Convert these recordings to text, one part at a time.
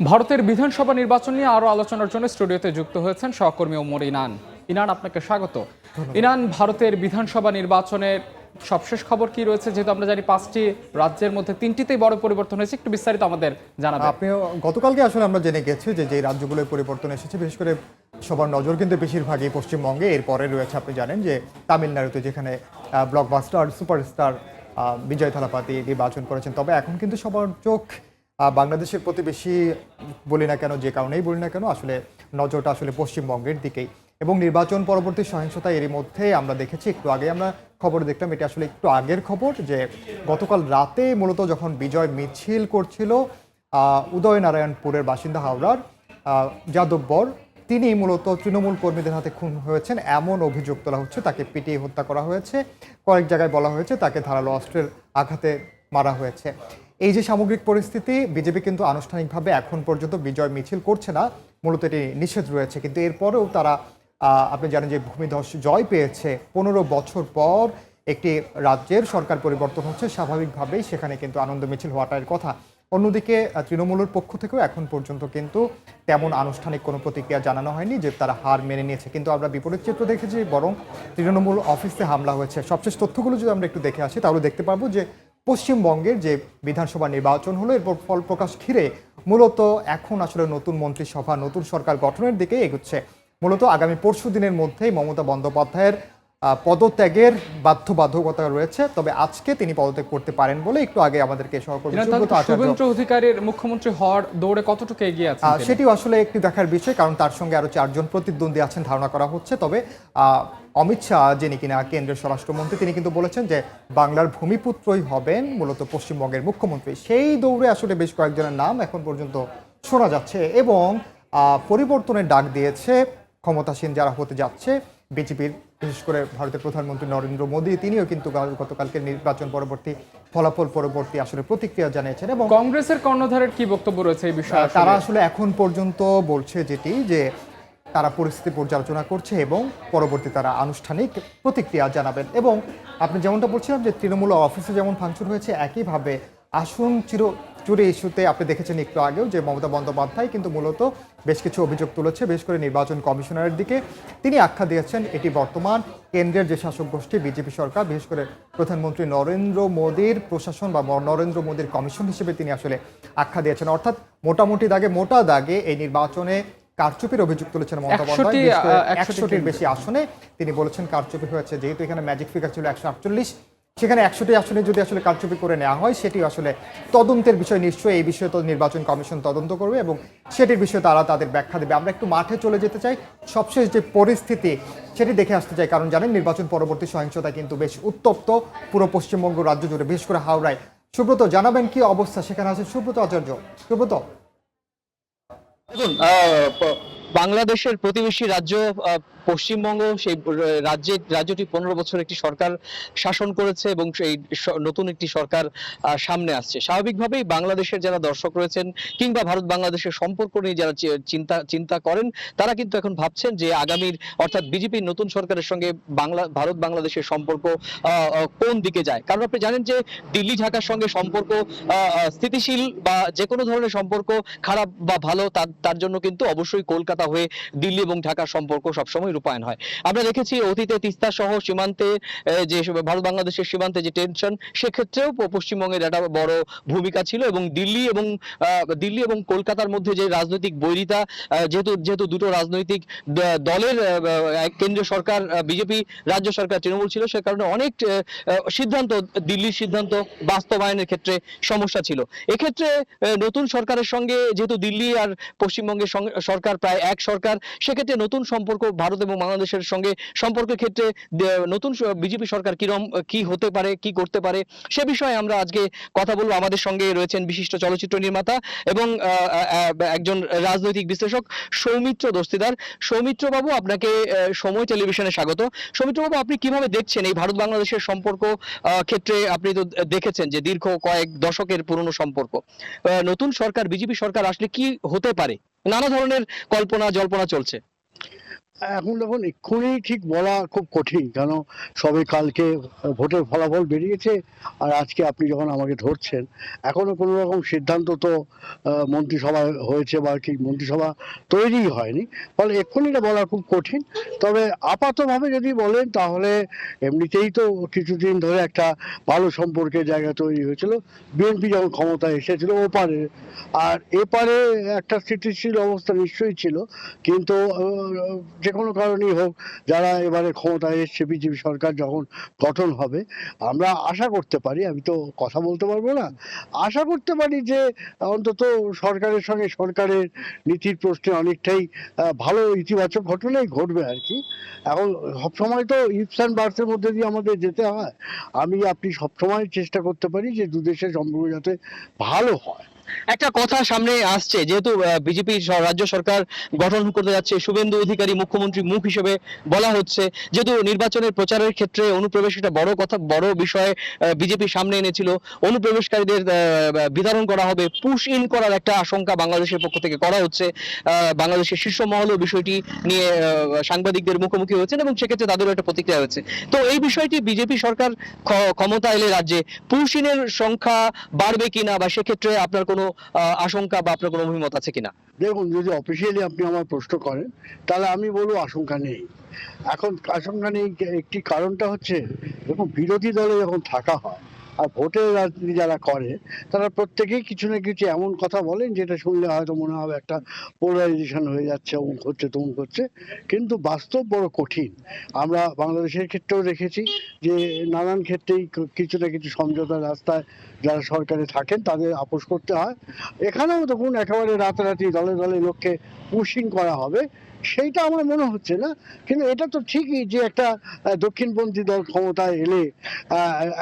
ভারতের বিধানসভা নির্বাচন নিয়ে আরো আলোচনার জন্য স্টুডিওতে যুক্ত হয়েছেন সহকর্মী ওমর ইনান। ইনান, আপনাকে স্বাগত। ইনান, ভারতের বিধানসভা নির্বাচনের সবশেষ খবর কি রয়েছে? যেহেতু আমরা জানি 5টি রাজ্যের মধ্যে 3টিতেই বড় পরিবর্তন হয়েছে, একটু বিস্তারিত আমাদের জানাবেন। আপনিও গতকালকে আসলে আমরা জেনে গেছি যে রাজ্যগুলোয় পরিবর্তন এসেছে, বিশেষ করে সবার নজর কিন্তু বেশিরভাগই পশ্চিমবঙ্গে। এরপরে রয়েছে, আপনি জানেন যে তামিলনাড়ুতে, যেখানে ব্লকবাস্টার সুপারস্টার বিজয় থালাপাতি নির্বাচন করেছেন। তবে এখন কিন্তু সবার চোখ বাংলাদেশের প্রতিবেশী বলি না কেন, যে কারণেই বলি না কেন, আসলে নজরটা আসলে পশ্চিমবঙ্গের দিকেই। এবং নির্বাচন পরবর্তী সহিংসতা এরই মধ্যে আমরা দেখেছি, একটু আগে আমরা খবর দেখলাম, এটা আসলে একটু আগের খবর, যে গতকাল রাতে মূলত যখন বিজয় মিছিল করছিল উদয়নারায়ণপুরের বাসিন্দা হাওড়ার যাদববর, তিনি মূলত তৃণমূল কর্মীদের হাতে খুন হয়েছেন এমন অভিযোগ তোলা হচ্ছে। তাকে পিটিয়ে হত্যা করা হয়েছে, কয়েক জায়গায় বলা হয়েছে তাকে ধারালো অস্ত্রের আঘাতে মারা হয়েছে। এই যে সামগ্রিক পরিস্থিতি, বিজেপি কিন্তু আনুষ্ঠানিকভাবে এখন পর্যন্ত বিজয় মিছিল করছে না, মূলত এটি নিষেধ রয়েছে। কিন্তু এরপরেও তারা, আপনি জানেন যে ভূমিধস জয় পেয়েছে 15 বছর পর একটি রাজ্যের সরকার পরিবর্তন হচ্ছে, স্বাভাবিকভাবেই সেখানে কিন্তু আনন্দ মিছিল হওয়াটার কথা। অন্যদিকে তৃণমূলের পক্ষ থেকেও এখন পর্যন্ত কিন্তু তেমন আনুষ্ঠানিক কোনো প্রতিক্রিয়া জানানো হয়নি যে তারা হার মেনে নিয়েছে। কিন্তু আমরা বিপরীত চিত্র দেখেছি, বরং তৃণমূল অফিসে হামলা হয়েছে। সবশেষ তথ্যগুলো যদি আমরা একটু দেখে আসি, তাহলে দেখতে পারবো যে পশ্চিমবঙ্গের যে বিধানসভা নির্বাচন হলো, এরপর ফল প্রকাশ ঘিরে মূলত এখন আসলে নতুন মন্ত্রিসভা, নতুন সরকার গঠনের দিকে এগুচ্ছে। মূলত আগামী পরশু দিনের মধ্যেই মমতা বন্দ্যোপাধ্যায়ের পদত্যাগের বাধ্যবাধকতা রয়েছে। তবে আজকে তিনি পদত্যাগ করতে পারেন বলে একটু আগে আমাদেরকে সহকর্মী শুভেন্দু অধিকারীর মুখ্যমন্ত্রী হওয়ার দৌড়ে কতটুকু এগিয়ে আছেন সেটিও আসলে একটু দেখার বিষয়, কারণ তার সঙ্গে আরো 4 জন প্রতিদ্বন্দ্বী আছেন ধারণা করা হচ্ছে। তবে অমিত শাহ, যিনি কিনা কেন্দ্রের স্বরাষ্ট্রমন্ত্রী, তিনি কিন্তু বলেছেন যে বাংলার ভূমিপুত্রই হবেন মূলত পশ্চিমবঙ্গের মুখ্যমন্ত্রী। সেই দৌড়ে আসলে বেশ কয়েকজনের নাম এখন পর্যন্ত শোনা যাচ্ছে এবং পরিবর্তনের ডাক দিয়েছে ক্ষমতাসীন যারা হতে যাচ্ছে বিজেপির, বিশেষ করে ভারতের প্রধানমন্ত্রী নরেন্দ্র মোদী। তিনিও কিন্তু গতকালকে নির্বাচন পরবর্তী ফলাফল পরবর্তী আসলে প্রতিক্রিয়া জানিয়েছেন। এবং কংগ্রেসের কর্ণধারের কি বক্তব্য রয়েছে এই বিষয়ে? তারা আসলে এখন পর্যন্ত বলছে যেটি, যে তারা পরিস্থিতি পর্যালোচনা করছে এবং পরবর্তী তারা আনুষ্ঠানিক প্রতিক্রিয়া জানাবেন। এবং আপনি যেমনটা বলছিলাম যে তৃণমূল অফিসে যেমন ভাঙচুর হয়েছে, একইভাবে আসন চুরি ইস্যুতে আপনি দেখেছেন একটু আগেও যে মমতা বন্দ্যোপাধ্যায় কিন্তু মূলত বেশ কিছু অভিযোগ তুলেছে, বিশেষ করে নির্বাচন কমিশনারের দিকে। তিনি আখ্যা দিয়েছেন এটি বর্তমান কেন্দ্রের যে শাসক গোষ্ঠী বিজেপি সরকার, বিশেষ করে প্রধানমন্ত্রী নরেন্দ্র মোদীর প্রশাসন বা নরেন্দ্র মোদীর কমিশন হিসেবে তিনি আসলে আখ্যা দিয়েছেন। অর্থাৎ মোটা দাগে এই নির্বাচনে কারচুপির অভিযোগ তুলেছেন মমতা বন্দ্যোপাধ্যায়। 100টির বেশি আসনে তিনি বলেছেন কারচুপি হয়েছে। যেহেতু এখানে ম্যাজিক ফিগার ছিল 148, সেখানে 100টি আসনে যদি আসলে কারচুপি করে নেওয়া হয়, সেটি আসলে তদন্তের বিষয়। নিশ্চয়ই এই বিষয়ে তো নির্বাচন কমিশন তদন্ত করবে এবং সেটির বিষয়ে তারা তাদের ব্যাখ্যা দেবে। আমরা একটু মাঠে চলে যেতে চাই, সবশেষ যে পরিস্থিতি সেটি দেখে আসতে চাই, কারণ জানেন নির্বাচন পরবর্তী সহিংসতা কিন্তু বেশ উত্তপ্ত পুরো পশ্চিমবঙ্গ রাজ্য জুড়ে, বিশেষ করে হাওড়ায়। সুব্রত, জানাবেন কি অবস্থা সেখানে? আছে সুব্রত আচার্য। সুব্রত, দেখুন, বাংলাদেশের প্রতিবেশী রাজ্য পশ্চিমবঙ্গ, সেই রাজ্যটি 15 বছর একটি সরকার শাসন করেছে এবং সেই নতুন একটি সরকার সামনে আসছে। স্বাভাবিকভাবেই বাংলাদেশের যারা দর্শক রয়েছেন কিংবা ভারত বাংলাদেশের সম্পর্ক নিয়ে যারা চিন্তা করেন, তারা কিন্তু এখন ভাবছেন যে আগামীর, অর্থাৎ বিজেপির নতুন সরকারের সঙ্গে ভারত বাংলাদেশের সম্পর্ক কোন দিকে যায়। কারণ আপনি জানেন যে দিল্লি ঢাকার সঙ্গে সম্পর্ক স্থিতিশীল বা যে কোনো ধরনের সম্পর্ক খারাপ বা ভালো, তার জন্য কিন্তু অবশ্যই কলকাতা হয়ে দিল্লি এবং ঢাকার সম্পর্ক সবসময় রূপায়ণ হয়। আমরা দেখেছি অতীতে তিস্তা সহ সীমান্তে, যে ভারত বাংলাদেশের সীমান্তে যে টেনশন, সেক্ষেত্রেও পশ্চিমবঙ্গের একটা বড় ভূমিকা ছিল। এবং দিল্লি এবং কলকাতার মধ্যে যে রাজনৈতিক বৈরিতা, যেহেতু দুটো রাজনৈতিক দলের কেন্দ্রীয় সরকার বিজেপি, রাজ্য সরকার তৃণমূল ছিল, সে কারণে অনেক সিদ্ধান্ত, দিল্লির সিদ্ধান্ত বাস্তবায়নের ক্ষেত্রে সমস্যা ছিল। এক্ষেত্রে নতুন সরকারের সঙ্গে, যেহেতু দিল্লি আর পশ্চিমবঙ্গের সরকার প্রায় এক সরকার, সেক্ষেত্রে নতুন সম্পর্ক ভারত এবং বাংলাদেশের সঙ্গে সম্পর্কের ক্ষেত্রে নতুন বিজেপি সরকার কি হতে পারে, কি করতে পারে, সে বিষয়ে আমরা আজকে কথা বলবো। আমাদের সঙ্গে রয়েছেন বিশিষ্ট চলচ্চিত্র নির্মাতা এবং একজন রাজনৈতিক বিশ্লেষক সৌমিত্র দস্তিদার। সৌমিত্র বাবু, আপনাকে সময় টেলিভিশনে স্বাগত। সৌমিত্র বাবু, আপনি কিভাবে দেখছেন এই ভারত বাংলাদেশের সম্পর্ক ক্ষেত্রে? আপনি তো দেখেছেন যে দীর্ঘ কয়েক দশকের পুরনো সম্পর্ক, নতুন সরকার, বিজেপি সরকার আসলে কি হতে পারে, নানা ধরনের কল্পনা জল্পনা চলছে। এখন দেখুন এক্ষুনি ঠিক বলা খুব কঠিন, কেন সবে কালকে ভোটের ফলাফল বেরিয়েছে, আর আজকে আপনি যখন আমাকে ধরছেন, এখনো কোনো রকম সিদ্ধান্ত তো মন্ত্রিসভা হয়েছে বা কি মন্ত্রিসভা তৈরি হয়নি, ফলে এক্ষুনি এটা বলা খুব কঠিন। তবে আপাতভাবে যদি বলেন তাহলে এমনিতেই তো কিছুদিন ধরে একটা ভালো সম্পর্কের জায়গা তৈরি হয়েছিল বিএনপি যখন ক্ষমতায় এসেছিল ওপারে, আর এপারে একটা স্থিতিশীল অবস্থা নিশ্চয়ই ছিল। কিন্তু যে কোনো কারণেই হোক, যারা এবারে ক্ষমতায় এসছে, বিজেপি সরকার যখন গঠন হবে, আমরা আশা করতে পারি, আমি তো কথা বলতে পারবো না, আশা করতে পারি যে অন্তত সরকারের সঙ্গে সরকারের নীতির প্রশ্নে অনেকটাই ভালো ইতিবাচক ঘটনাই ঘটবে আর কি। এখন সবসময় তো ইফস অ্যান্ড বার্থের মধ্যে দিয়ে আমাদের যেতে হয়, আপনি সবসময় চেষ্টা করতে পারি যে দু দেশের সম্পর্ক যাতে ভালো হয়। একটা কথা সামনে আসছে, যেহেতু বিজেপি রাজ্য সরকার গঠন করতে যাচ্ছে, শুভেন্দু অধিকারী মুখ্যমন্ত্রী মুখ হিসেবে বলা হচ্ছে, যেহেতু নির্বাচনের প্রচারের ক্ষেত্রে অনুপ্রবেশ একটা বড় কথা, বড় বিষয় বিজেপি সামনে এনেছিল, অনুপ্রবেশকারীদের বিতরণ করা হবে, পুশ ইন করার একটা আশঙ্কা বাংলাদেশের পক্ষ থেকে করা হচ্ছে। বাংলাদেশের শীর্ষ মহলও বিষয়টি নিয়ে সাংবাদিকদের মুখোমুখি হয়েছেন এবং সেক্ষেত্রে তাদেরও একটা প্রতিক্রিয়া হয়েছে। তো এই বিষয়টি বিজেপি সরকার ক্ষমতা এলে রাজ্যে পুশ ইনের সংখ্যা বাড়বে কিনা, বা সেক্ষেত্রে আপনার কোনো আশঙ্কা বা আপনার কোনো অভিমত আছে কিনা? দেখুন, যদি অফিসিয়ালি আপনি আমার প্রশ্ন করেন তাহলে আমি বলবো আশঙ্কা নেই। এখন আশঙ্কা নেই একটি কারণটা হচ্ছে, দেখুন বিরোধী দলে যখন থাকা হয় আর ভোটের রাজনীতি যারা করে, তারা প্রত্যেকেই কিছু না কিছু এমন কথা বলেন যেটা শুনলে হয়তো মনে হবে একটা পোলারাইজেশন হয়ে যাচ্ছে, অমুক হচ্ছে তমুক হচ্ছে, কিন্তু বাস্তব বড় কঠিন। আমরা বাংলাদেশের ক্ষেত্রেও দেখেছি যে নানান ক্ষেত্রেই কিছু না কিছু সমঝোতার রাস্তায় যারা সরকারে থাকেন তাদের আপোষ করতে হয়। এখানেও দেখুন একেবারে রাতারাতি দলে দলে লোককে পুশিং করা হবে সেইটা আমার মনে হচ্ছে না। কিন্তু এটা তো ঠিকই যে একটা দক্ষিণপন্থী দল ক্ষমতায় এলে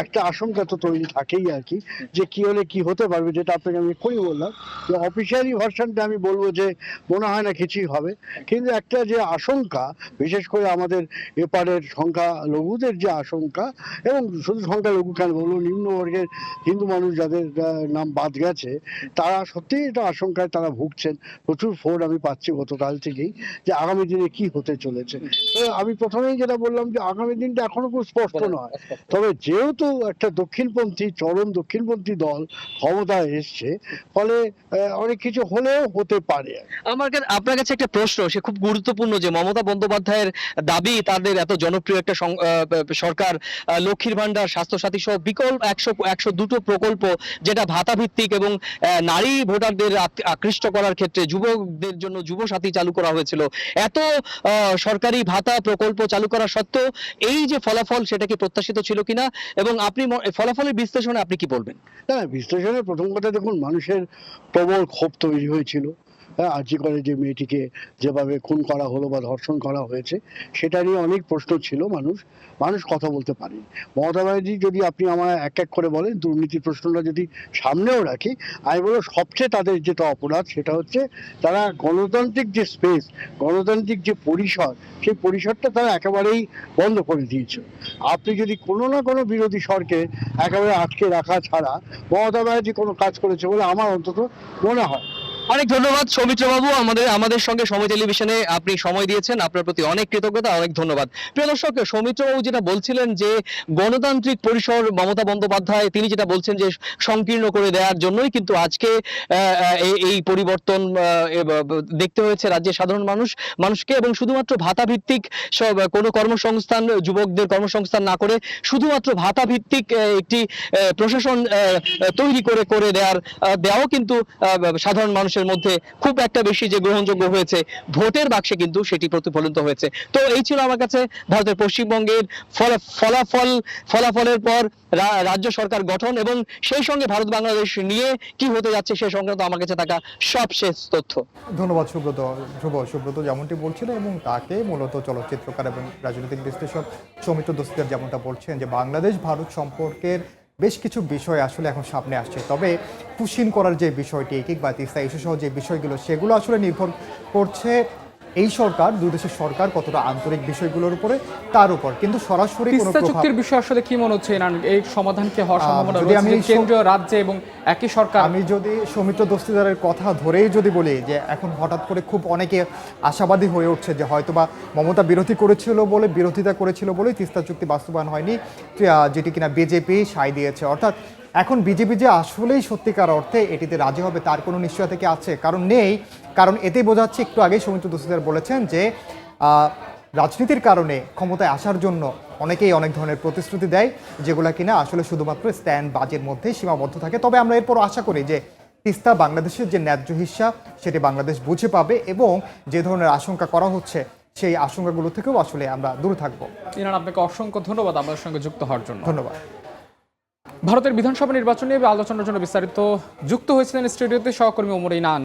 একটা আশঙ্কা তো তৈরি থাকেই আর কি, যে কি হলে কি হতে পারবে, যেটা আপনাকে আমি এক্ষুনি বললাম যে অফিসিয়ালি ভার্সনটা আমি বলবো যে মনে হয় না কিছুই হবে, কিন্তু একটা যে আশঙ্কা, বিশেষ করে আমাদের এপারের সংখ্যালঘুদের যে আশঙ্কা, এবং শুধু সংখ্যালঘু কেন বলবো, নিম্নবর্গের হিন্দু মানুষ যাদের নাম বাদ গেছে, তারা সত্যিই এটা আশঙ্কায় তারা ভুগছেন। প্রচুর ফোন আমি পাচ্ছি গতকাল থেকেই যে আগামী দিনে কি হতে চলেছে। আমি প্রথমেই যেটা বললাম যে আগামী দিনটা এখনো খুব স্পষ্ট নয়, তবে যেহেতু একটা দক্ষিণপন্থী, চরম দক্ষিণপন্থী দল ক্ষমতায় এসছে, ফলে অনেক কিছু হলেও হতে পারে। আপনার কাছে একটা প্রশ্ন, সে খুব গুরুত্বপূর্ণ, যে মমতা বন্দ্যোপাধ্যায়ের দাবি তাদের এত জনপ্রিয় একটা সরকার, লক্ষ্মীর ভান্ডার, স্বাস্থ্যসাথী সহ বিকল্প 102টো প্রকল্প, যেটা ভাতা ভিত্তিক এবং নারী ভোটারদের আকৃষ্ট করার ক্ষেত্রে যুবকদের জন্য যুব সাথী চালু করা হয়েছিল। এত সরকারি ভাতা প্রকল্প চালু করা সত্ত্বেও এই যে ফলাফল, সেটা কি প্রত্যাশিত ছিল কিনা, এবং আপনি ফলাফলের বিশ্লেষণে আপনি কি বলবেন? না, বিশ্লেষণের প্রথম কথা, দেখুন মানুষের প্রবল ক্ষোভ তৈরি হয়েছিল। হ্যাঁ, আর্জি করে যে মেয়েটিকে যেভাবে খুন করা হলো বা ধর্ষণ করা হয়েছে, সেটা নিয়ে অনেক প্রশ্ন ছিল। মানুষ কথা বলতে পারেনি। মমতা ব্যানার্জি, যদি আপনি আমার এক এক করে বলেন, দুর্নীতির প্রশ্নটা যদি সামনেও রাখি, আমি বলবো সবচেয়ে তাদের যেটা অপরাধ সেটা হচ্ছে তারা গণতান্ত্রিক যে স্পেস, গণতান্ত্রিক যে পরিসর, সেই পরিসরটা তারা একেবারেই বন্ধ করে দিয়েছে। আপনি যদি কোনো না কোনো বিরোধী স্বরকে একেবারে আটকে রাখা ছাড়া মমতা ব্যানার্জি কোনো কাজ করেছে বলে আমার অন্তত মনে হয়। অনেক ধন্যবাদ সৌমিত্র বাবু, আমাদের সঙ্গে সময় টেলিভিশনে আপনি সময় দিয়েছেন, আপনার প্রতি অনেক কৃতজ্ঞতা, অনেক ধন্যবাদ। প্রিয় দর্শক, সৌমিত্র বাবু যেটা বলছিলেন যে গণতান্ত্রিক পরিসর মমতা বন্দ্যোপাধ্যায় তিনি যেটা বলছেন যে সংকীর্ণ করে দেওয়ার জন্যই কিন্তু আজকে এই পরিবর্তন দেখতে হয়েছে রাজ্যের সাধারণ মানুষকে, এবং শুধুমাত্র ভাতা ভিত্তিক কোনো কর্মসংস্থান, যুবকদের কর্মসংস্থান না করে শুধুমাত্র ভাতা ভিত্তিক একটি প্রশাসন তৈরি করে দেওয়াও কিন্তু সাধারণ মানুষের মধ্যে খুব একটা বেশি যে গ্রহণযোগ্য হয়েছে, ভোটের বাক্সে কিন্তু সেটি প্রতিফলিত হয়েছে। তো এই ছিল আমার কাছে ভারতের পশ্চিমবঙ্গের ফলাফলের পর রাজ্য সরকার গঠন, এবং সেই সঙ্গে ভারত বাংলাদেশ নিয়ে কি হতে যাচ্ছে সে সংক্রান্ত আমার কাছে থাকা সবশেষ তথ্য। ধন্যবাদ সুব্রত যেমনটি বলছিলেন, এবং তাকে মূলত চলচ্চিত্রকার এবং রাজনৈতিক বিশ্লেষক সৌমিত্র দস্তিদার যেমনটা বলছেন যে বাংলাদেশ ভারত সম্পর্কের বেশ কিছু বিষয় আসলে এখন সামনে আসছে। তবে পুশিন করার যে বিষয়টি, কিংবা তিস্তা ইস্যু সহ যে বিষয়গুলো, সেগুলো আসলে নির্ভর করছে এই সরকার, দুই দেশের সরকার কতটা আন্তরিক বিষয়গুলোর উপরে তার উপর, কিন্তু সরাসরি কোনো তিস্তা প্রভাব। চুক্তির বিষয়ে আসলে কি মনে হচ্ছে ইনান, এই সমাধান কি হওয়ার সম্ভাবনা যদি রয়েছে আমি যে কেন্দ্রীয় রাজ্যে এবং একই সরকার? আমি যদি সৌমিত্র দস্তিদারের কথা ধরেই যদি বলি যে এখন হঠাৎ করে খুব অনেকে আশাবাদী হয়ে উঠছে যে হয়তোবা মমতা বিরোধিতা করেছিল বলে তিস্তা চুক্তি বাস্তবায়ন হয়নি, যেটি কিনা বিজেপি সায় দিয়েছে। অর্থাৎ এখন বিজেপি যে আসলেই সত্যিকার অর্থে এটিতে রাজি হবে তার কোনো নিশ্চয়তা কি আছে? কারণ নেই। কারণ এতেই বোঝাচ্ছে, একটু আগেই সৌমিত্র দস্তিদার বলেছেন যে রাজনীতির কারণে ক্ষমতায় আসার জন্য অনেকেই অনেক ধরনের প্রতিশ্রুতি দেয়, যেগুলো কিনা আসলে শুধুমাত্র স্ট্যান্ড বাজের মধ্যে সীমাবদ্ধ থাকে। তবে আমরা এরপর আশা করি যে তিস্তা বাংলাদেশের যে ন্যায্য হিস্সা সেটি বাংলাদেশ বুঝে পাবে, এবং যে ধরনের আশঙ্কা করা হচ্ছে সেই আশঙ্কাগুলো থেকেও আসলে আমরা দূরে থাকবো। ইনান, আপনাকে অসংখ্য ধন্যবাদ আমাদের সঙ্গে যুক্ত হওয়ার জন্য। ধন্যবাদ। ভারতের বিধানসভা নির্বাচন নিয়ে আলোচনার জন্য বিস্তারিত যুক্ত হয়েছিলেন স্টুডিওতে সহকর্মী ওমর ইনান।